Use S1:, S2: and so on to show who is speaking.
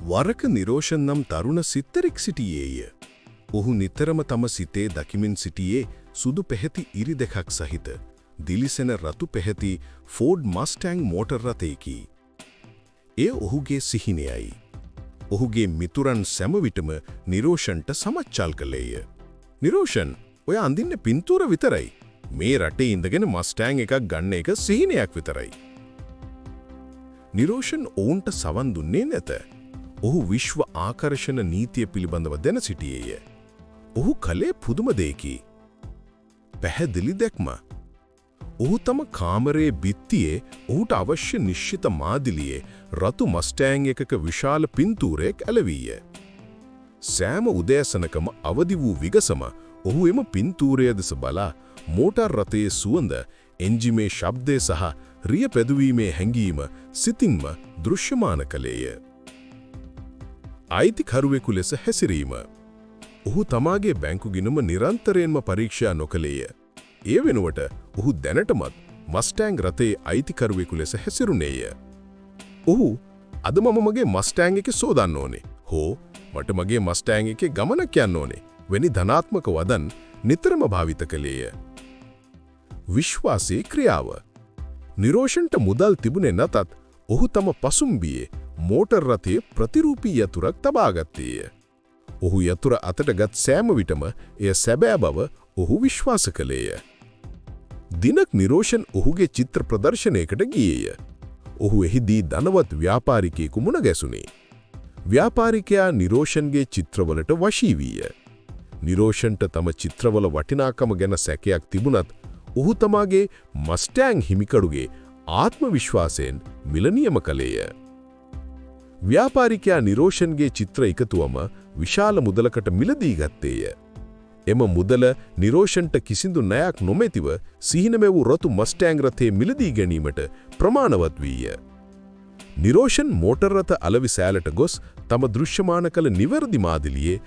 S1: වරක නිරෝෂන් නම් තරුණ සිත්තෙක් සිටියේය. ඔහු නිතරම තම සිතේ දකිමින් සිටියේ සුදු පැහැති ඉරි දෙකක් සහිත දිලිසෙන රතු පැහැති ෆෝඩ් මස්ටෑන්ග් මෝටර් රථයකි. එය ඔහුගේ සිහිනයයි. ඔහුගේ මිතුරන් සැම විටම නිරෝෂන්ට සමච්චල් කළේය. නිරෝෂන්, ඔය අඳින්න පින්තූර විතරයි. මේ රටේ ඉඳගෙන මස්ටෑන්ග් එකක් ගන්න එක සිහිනයක් විතරයි. නිරෝෂන් ඔවුන්ට සවන් දුන්නේ නැත. ඔහු විශ්ව ආකර්ෂණ නීතිය පිළිබඳව දැන සිටියේය. ඔහු කලේ පුදුම දෙයකි. පැහැදිලි දැක්ම. ඔහු තම කාමරයේ බිත්තියේ ඔහුට අවශ්‍ය නිශ්චිත මාදිලියේ රතු මස්ටෑන්ග් එකක විශාල පින්තූරයක් ඇලවීය. සෑම උදෑසනකම අවදි වූ විගසම ඔහු එම පින්තූරය දෙස බලා මෝටර් රථයේ සුවඳ, එන්ජිමේ ශබ්දය සහ රිය පැදුවීමේ හැඟීම සිතින්ම දෘශ්‍යමාන කළේය. අයිතිකරුවෙකු ලෙස හැසිරීම. ඔහු තමාගේ බැංකු ගිණුම නිරන්තරයෙන්ම පරීක්ෂා නොකළේය. ඒ වෙනුවට ඔහු දැනටමත් මස්ටෑන්ග් රථයේ අයිතිකරුවෙකු ලෙස හැසිරුණේය. ඔහු අද මම මගේ මස්ටෑන්ග් එක සෝදන්න ඕනේ. හෝ මට මගේ මස්ටෑන්ග් එකේ ගමනක් යන්න ඕනේ. වැනි ධනාත්මක වදන් නිතරම භාවිත කළේය. විශ්වාසයේ ක්‍රියාව. නිරෝෂන්ට මුදල් තිබුණේ නැතත් ඔහු තම පසුම්බියේ මෝටර් රථයේ ප්‍රතිරූපී යතුරක් තබාගත්තේය. ඔහු යතුර අතට ගත් සෑම විටම එය සැබෑ බව ඔහු විශ්වාස කළේය. දිනක් නිරෝෂන් ඔහුගේ චිත්‍ර ප්‍රදර්ශනයකට ගියේය. ඔහු එහිදී ධනවත් ව්‍යාපාරිකයෙකු මුණ ගැසුණේ. ව්‍යාපාරිකයා නිරෝෂන්ගේ චිත්‍රවලට වශී වීය. නිරෝෂන්ට තම චිත්‍රවල වටිනාකම ගැන සැකයක් තිබුණත් ඔහු තමාගේ මස්ටෑන්ග් හිමිකරුගේ ආත්ම විශ්වාසයෙන් මිල නියම කළේය. ව්‍යාපාරිකයා නිරෝෂන්ගේ චිත්‍ර එකතුවම විශාල මුදලකට මිලදී ගත්තේය. එම මුදල නිරෝෂන්ට කිසිදු ණයක් නොමැතිව සිහිනමැවූ රතු මස්ටෑන්ග් රථයේ මිලදී ගැනීමට ප්‍රමාණවත් වීය. නිරෝෂන් මෝටර් රථ අලවි සෑලට ගොස් තම දෘශ්‍යමාන කළ නිවැරදි මාදිලියේ